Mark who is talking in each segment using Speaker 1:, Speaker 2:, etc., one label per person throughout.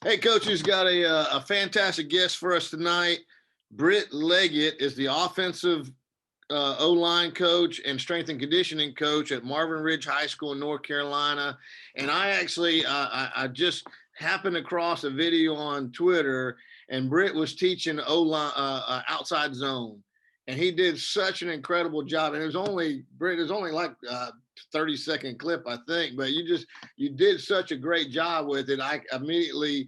Speaker 1: Hey, Coach, who's got a fantastic guest for us tonight. Britt Leggett is the offensive O-line coach and strength and conditioning coach at Marvin Ridge High School in North Carolina. And I actually, I just happened across a video on Twitter, and Britt was teaching O-line outside zone. And he did such an incredible job. And it was only, Britt, it was only like 30-second clip, I think, but you did such a great job with it. I immediately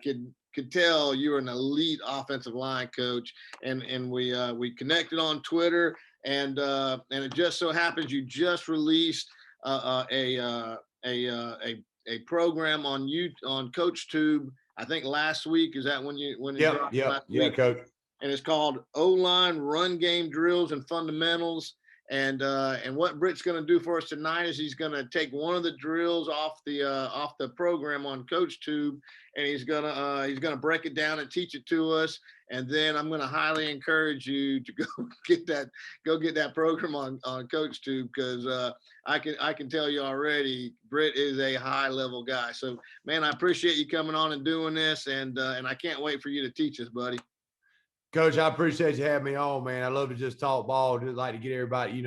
Speaker 1: could tell you were an elite offensive line coach, and we connected on Twitter, and it just so happens you just released a program on CoachTube. I think last week. Is that when you
Speaker 2: Yeah, Coach.
Speaker 1: And it's called O-line Run Game Drills and Fundamentals. And what Britt's going to do for us tonight is he's going to take one of the drills off the program on CoachTube, and he's gonna break it down and teach it to us. And then I'm going to highly encourage you to go get that program on CoachTube, because I can tell you already, Britt is a high level guy. So man, I appreciate you coming on and doing this, and I can't wait for you to teach us, buddy.
Speaker 2: Coach, I appreciate you having me on, man. I love to just talk ball. Just like to get everybody,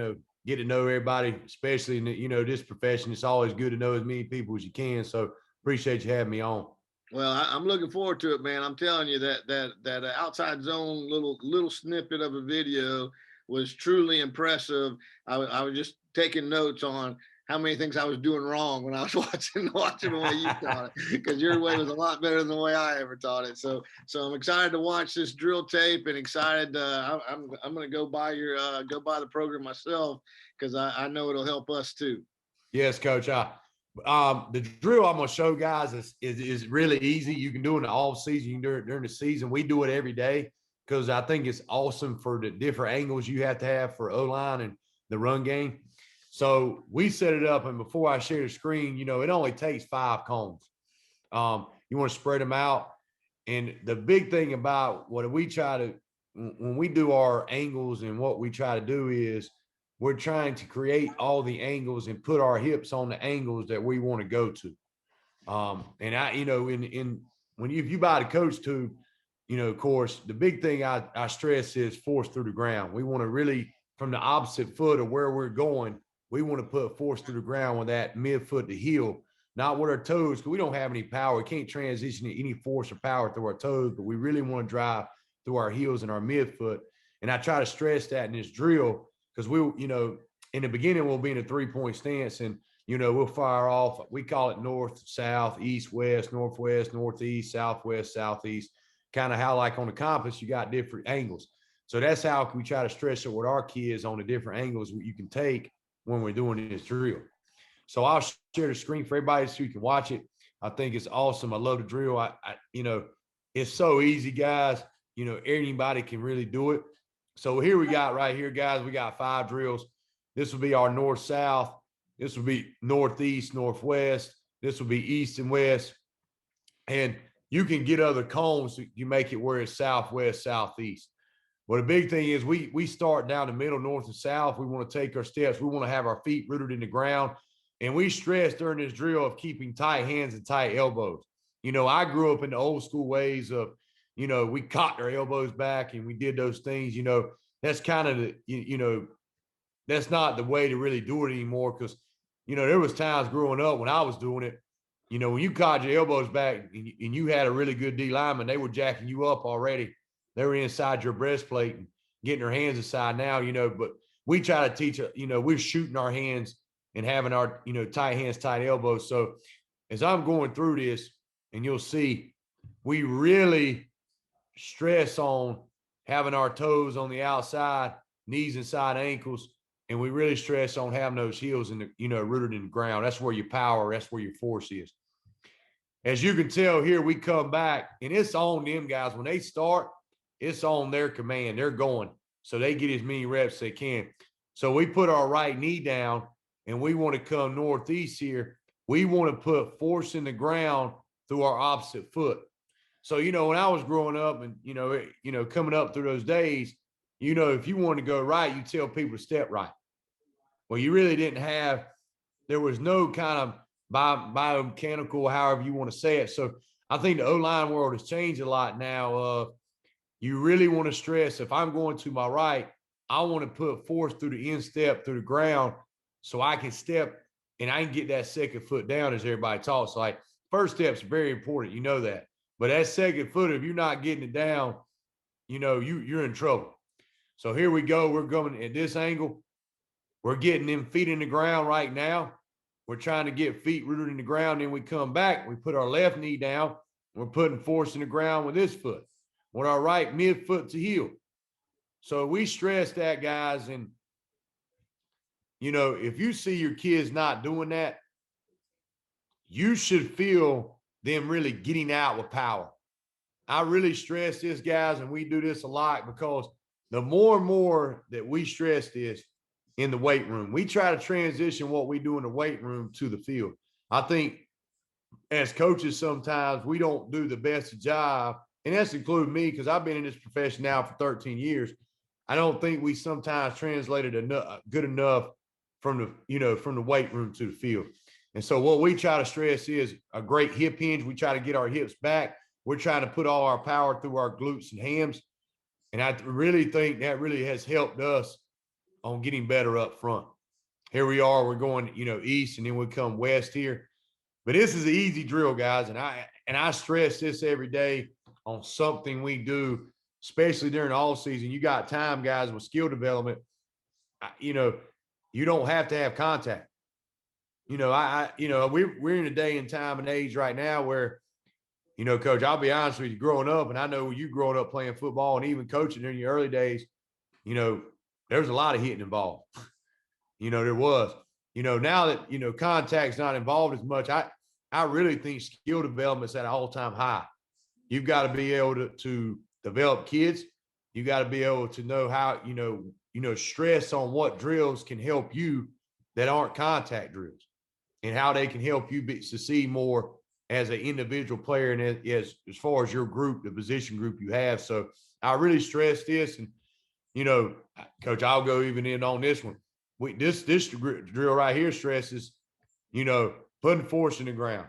Speaker 2: get to know everybody, especially in this profession. It's always good to know as many people as you can. So appreciate you having me on.
Speaker 1: Well, I'm looking forward to it, man. I'm telling you that outside zone little snippet of a video was truly impressive. I was just taking notes on how many things I was doing wrong when I was watching the way you taught it, because your way was a lot better than the way I ever taught it. So I'm excited to watch this drill tape, and excited. I'm going to go buy the program myself, because I know it'll help us too.
Speaker 2: Yes, Coach. The drill I'm going to show guys is really easy. You can do it in the off season. You can do it during the season. We do it every day because I think it's awesome for the different angles you have to have for O-line and the run game. So we set it up, and before I share the screen, it only takes 5 cones. You want to spread them out. And the big thing about what we try to, when we do our angles, and what we try to do is we're trying to create all the angles and put our hips on the angles that we want to go to. And if you buy the CoachTube, of course, the big thing I stress is force through the ground. We want to really, from the opposite foot of where we're going, we want to put force through the ground with that midfoot to heel, not with our toes, because we don't have any power. We can't transition any force or power through our toes, but we really want to drive through our heels and our midfoot. And I try to stress that in this drill, because in the beginning, we'll be in a 3-point stance, and, we'll fire off. We call it north, south, east, west, northwest, northeast, southwest, southeast, kind of how, like on the compass, you got different angles. So that's how we try to stress it with our kids, on the different angles you can take when we're doing this drill. So I'll share the screen for everybody so you can watch it. I think it's awesome. I love the drill. It's so easy, guys. Anybody can really do it. So here we got right here, guys, we got 5 drills. This will be our north-south. This will be northeast, northwest. This will be east and west. And you can get other cones. So you make it where it's southwest, southeast. Well, the big thing is we start down the middle, north and south. We want to take our steps. We want to have our feet rooted in the ground. And we stress during this drill of keeping tight hands and tight elbows. I grew up in the old school ways of, we cocked our elbows back and we did those things. That's kind of that's not the way to really do it anymore, because, there was times growing up when I was doing it, when you cocked your elbows back and you had a really good D lineman, they were jacking you up already. They were inside your breastplate and getting their hands aside now, but we try to teach, we're shooting our hands and having our, tight hands, tight elbows. So as I'm going through this, and you'll see, we really stress on having our toes on the outside, knees inside ankles, and we really stress on having those heels in the, rooted in the ground. That's where your power, that's where your force is. As you can tell here, we come back, and it's on them guys. When they start, it's on their command. They're going. So they get as many reps as they can. So we put our right knee down, and we want to come northeast here. We want to put force in the ground through our opposite foot. So, when I was growing up and, coming up through those days, if you wanted to go right, you tell people to step right. Well, you really didn't have, there was no kind of biomechanical, however you want to say it. So I think the O-line world has changed a lot now. You really want to stress, if I'm going to my right, I want to put force through the instep, through the ground, so I can step and I can get that second foot down, as everybody talks. Like, first step's very important. You know that. But that second foot, if you're not getting it down, you're in trouble. So here we go. We're going at this angle. We're getting them feet in the ground right now. We're trying to get feet rooted in the ground. Then we come back. We put our left knee down. We're putting force in the ground with this foot, with our right midfoot to heel. So we stress that, guys. And, if you see your kids not doing that, you should feel them really getting out with power. I really stress this, guys, and we do this a lot, because the more and more that we stress this in the weight room, we try to transition what we do in the weight room to the field. I think as coaches, sometimes we don't do the best job, and that's including me, because I've been in this profession now for 13 years. I don't think we sometimes translated enough, good enough from the weight room to the field. And so what we try to stress is a great hip hinge. We try to get our hips back. We're trying to put all our power through our glutes and hams. And I really think that really has helped us on getting better up front. Here we are, we're going, east, and then we come west here. But this is an easy drill, guys. And I stress this every day on something we do, especially during the off season. You got time, guys, with skill development. You don't have to have contact. We're in a day and time and age right now where, Coach, I'll be honest with you, growing up, and I know you growing up playing football and even coaching in your early days, there was a lot of hitting involved. There was. Now that, contact's not involved as much, I really think skill development's at an all-time high. You've got to be able to develop kids. You got to be able to know how, stress on what drills can help you that aren't contact drills, and how they can help you succeed more as an individual player and as far as your group, the position group you have. So I really stress this. And, Coach, I'll go even in on this one. This drill right here stresses, putting force in the ground,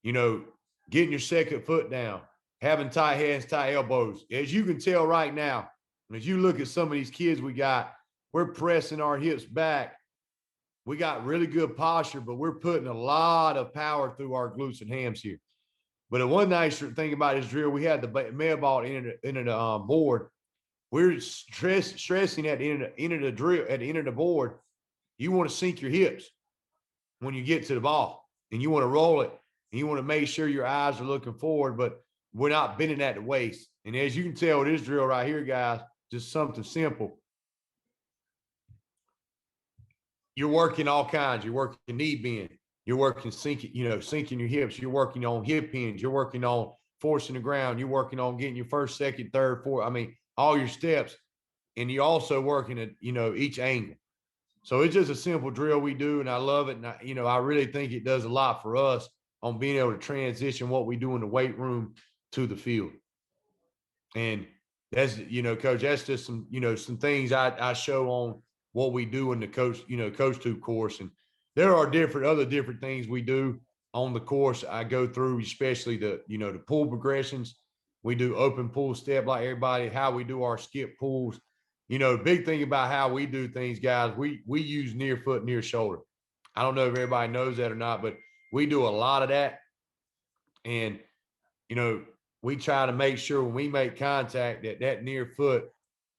Speaker 2: getting your second foot down, having tight hands, tight elbows. As you can tell right now, as you look at some of these kids we're pressing our hips back. We got really good posture, but we're putting a lot of power through our glutes and hams here. But the one nice thing about this drill, we had the med ball into the board. We're stressing at the end of the drill, at the end of the board. You want to sink your hips when you get to the ball, and you want to roll it, and you want to make sure your eyes are looking forward, but we're not bending at the waist. And as you can tell, this drill right here, guys, just something simple. You're working all kinds. You're working knee bend. You're working sinking your hips. You're working on hip hinge. You're working on forcing the ground. You're working on getting your first, second, third, fourth. I mean, all your steps. And you're also working at, each angle. So it's just a simple drill we do, and I love it. And I really think it does a lot for us on being able to transition what we do in the weight room to the field. And that's, Coach, that's just some, some things I show on what we do in the CoachTube course. And there are other different things we do on the course. I go through, especially the pull progressions. We do open pull step like everybody, how we do our skip pulls. The big thing about how we do things, guys, we use near foot, near shoulder. I don't know if everybody knows that or not, but we do a lot of that. And, we try to make sure when we make contact that near foot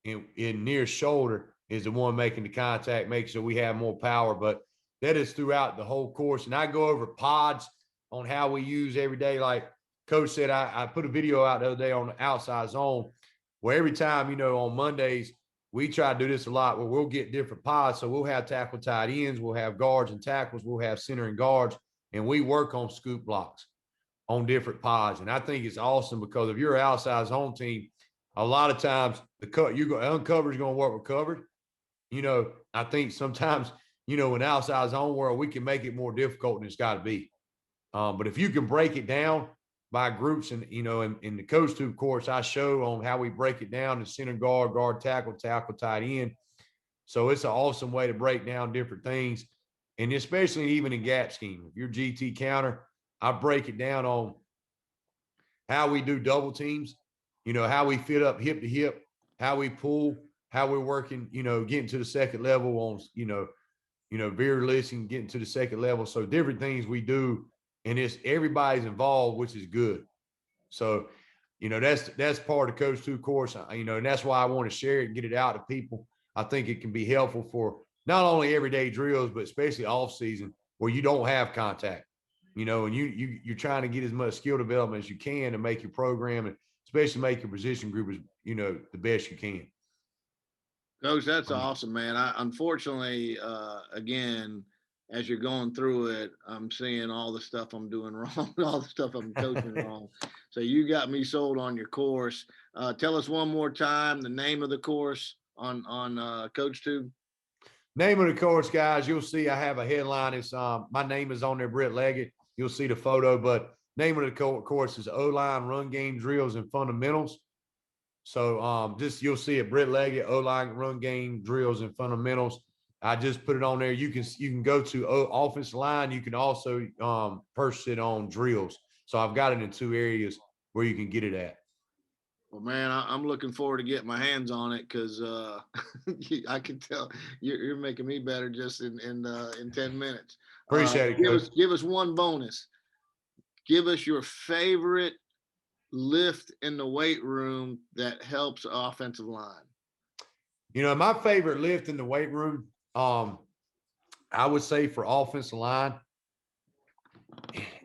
Speaker 2: and near shoulder is the one making the contact, make sure we have more power. But that is throughout the whole course. And I go over pods on how we use every day. Like Coach said, I put a video out the other day on the outside zone where every time, on Mondays, we try to do this a lot where we'll get different pods. So we'll have tackle tight ends, we'll have guards and tackles, we'll have center and guards, and we work on scoop blocks on different pods. And I think it's awesome because if you're an outside zone team, a lot of times uncover is going to work with covered. I think sometimes, in outside zone world, we can make it more difficult than it's got to be. But if you can break it down by groups and, in the CoachTube course, I show on how we break it down to center guard, tackle, tight end. So it's an awesome way to break down different things. And especially even in gap scheme, if you're GT counter, I break it down on how we do double teams, how we fit up hip to hip, how we pull, how we're working, getting to the second level on, veer releasing, getting to the second level. So different things we do, and it's everybody's involved, which is good. So, that's part of the CoachTube course, and that's why I want to share it and get it out to people. I think it can be helpful for not only everyday drills, but especially off season where you don't have contact, and you're trying to get as much skill development as you can to make your program and especially make your position group as, the best you can.
Speaker 1: Coach, that's awesome, man. Unfortunately, again, as you're going through it, I'm seeing all the stuff I'm doing wrong, all the stuff I'm coaching wrong. So you got me sold on your course. Tell us one more time the name of the course on CoachTube.
Speaker 2: Name of the course, guys, you'll see I have a headline. It's my name is on there, Britt Leggett. You'll see the photo, but name of the course is O-line Run Game Drills and Fundamentals. So you'll see it, Britt Leggett, O-line Run Game Drills and Fundamentals. I just put it on there. You can go to offensive line. You can also purchase it on drills. So I've got it in 2 areas where you can get it at.
Speaker 1: Well, man, I'm looking forward to getting my hands on it because I can tell you're making me better just in 10 minutes.
Speaker 2: Appreciate it.
Speaker 1: Give us one bonus. Give us your favorite lift in the weight room that helps offensive line.
Speaker 2: My favorite lift in the weight room, I would say for offensive line,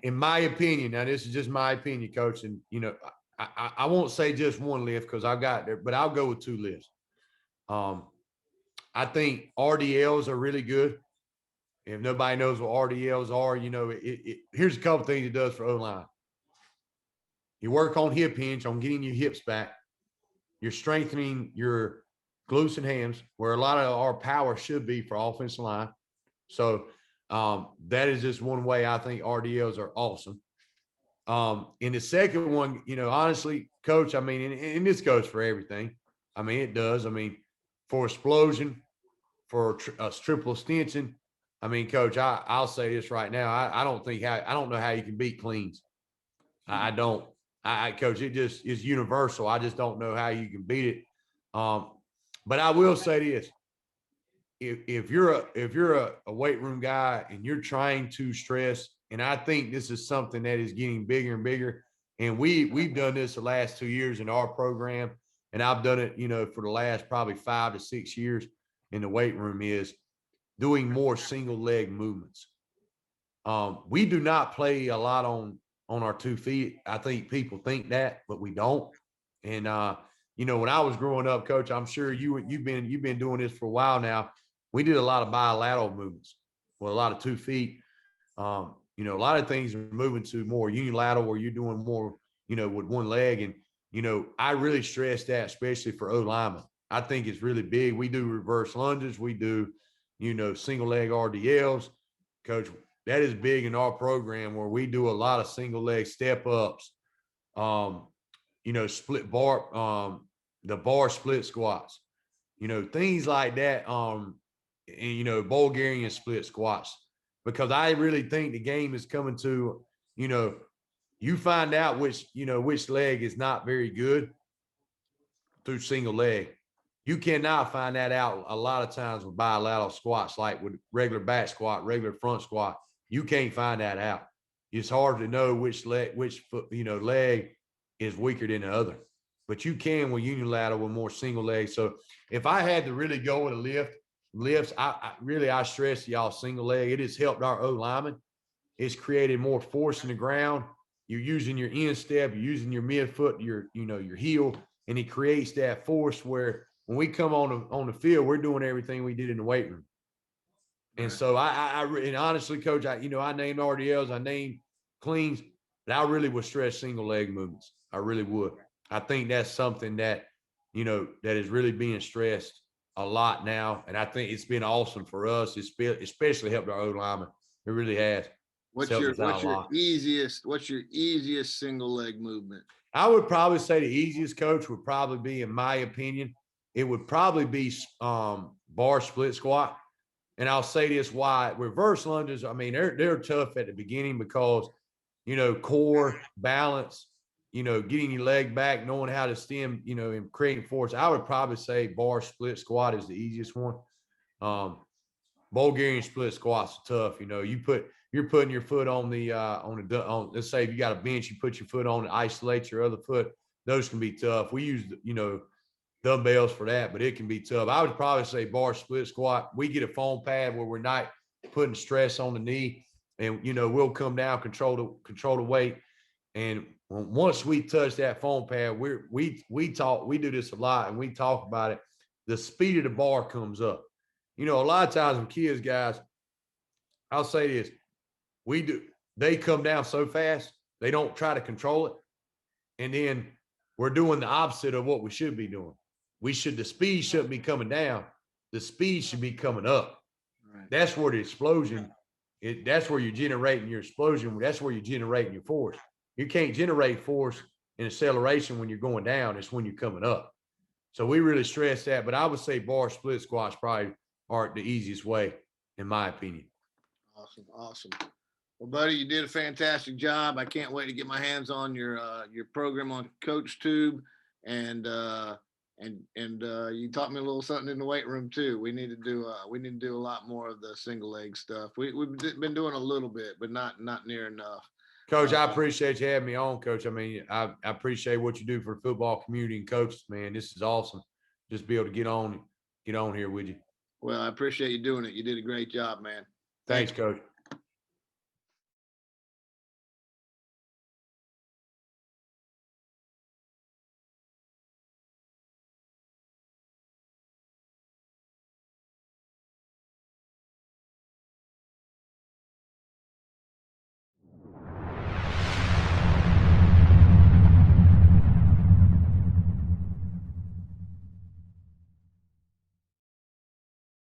Speaker 2: in my opinion, now this is just my opinion, Coach, and I won't say just one lift because I've got there, but I'll go with 2 lifts. I think RDLs are really good. If nobody knows what RDLs are, here's a couple things it does for O-line. You work on hip hinge, on getting your hips back. You're strengthening your glutes and hams, where a lot of our power should be for offensive line. So that is just one way I think RDLs are awesome. In the second one, honestly, Coach, and this goes for everything. It does. For explosion, for a triple extension. Coach, I'll say this right now. I don't know how you can beat cleans. I don't. Coach, it just is universal. I just don't know how you can beat it. But I will say this: if you're a weight room guy and you're trying to stress, and I think this is something that is getting bigger and bigger, and we've done this the last 2 years in our program, and I've done it, for the last probably 5 to 6 years in the weight room, is doing more single leg movements. We do not play a lot on our 2 feet. I think people think that, but we don't. And when I was growing up, Coach, I'm sure you've been doing this for a while now. We did a lot of bilateral movements with a lot of 2 feet. A lot of things are moving to more unilateral, where you're doing more, with one leg. And I really stress that, especially for O-linemen. I think it's really big. We do reverse lunges. We do, single leg RDLs. Coach, that is big in our program, where we do a lot of single leg step ups, split bar, the bar split squats, things like that. And, Bulgarian split squats, because I really think the game is coming to, you find out which leg is not very good through single leg. You cannot find that out a lot of times with bilateral squats, like with regular back squat, regular front squat. You can't find that out. It's hard to know which leg is weaker than the other. But you can with unilateral with more single legs. So if I had to really go with a lifts, I stress y'all single leg. It has helped our O-linemen. It's created more force in the ground. You're using your instep, you're using your midfoot, your heel, and it creates that force where when we come on the field, we're doing everything we did in the weight room. And so and honestly, Coach, I named RDLs, I named cleans, but I really would stress single leg movements. I really would. I think that's something that, that is really being stressed a lot now. And I think it's been awesome for us. It's especially helped our O-linemen. It really has.
Speaker 1: What's your easiest single leg movement?
Speaker 2: I would probably say the easiest, Coach, would probably be, in my opinion, it would probably be bar split squat. And I'll say this why. Reverse lunges, they're tough at the beginning because, core, balance, getting your leg back, knowing how to stem, and creating force. I would probably say bar split squat is the easiest one. Bulgarian split squats are tough. You're putting your foot on let's say if you got a bench, you put your foot on it, isolate your other foot. Those can be tough. We use, dumbbells for that, but it can be tough. I would probably say bar split squat. We get a foam pad where we're not putting stress on the knee, and we'll come down, control the weight. And once we touch that foam pad, we do this a lot, and we talk about it. The speed of the bar comes up. A lot of times with kids, guys, I'll say this: they come down so fast, they don't try to control it, and then we're doing the opposite of what we should be doing. The speed shouldn't be coming down. The speed should be coming up. Right. That's where the explosion. That's where you're generating your explosion. That's where you're generating your force. You can't generate force and acceleration when you're going down. It's when you're coming up. So we really stress that. But I would say bar split squats probably aren't the easiest way, in my opinion.
Speaker 1: Awesome. Well, buddy, you did a fantastic job. I can't wait to get my hands on your program on CoachTube, and you taught me a little something in the weight room too. We need to do a lot more of the single leg stuff. We've been doing a little bit, but not near enough.
Speaker 2: Coach, I appreciate you having me on, Coach. I mean, I appreciate what you do for the football community and coaches, man. This is awesome. Just be able to get on here with you.
Speaker 1: Well, I appreciate you doing it. You did a great job, man.
Speaker 2: Thanks, Coach.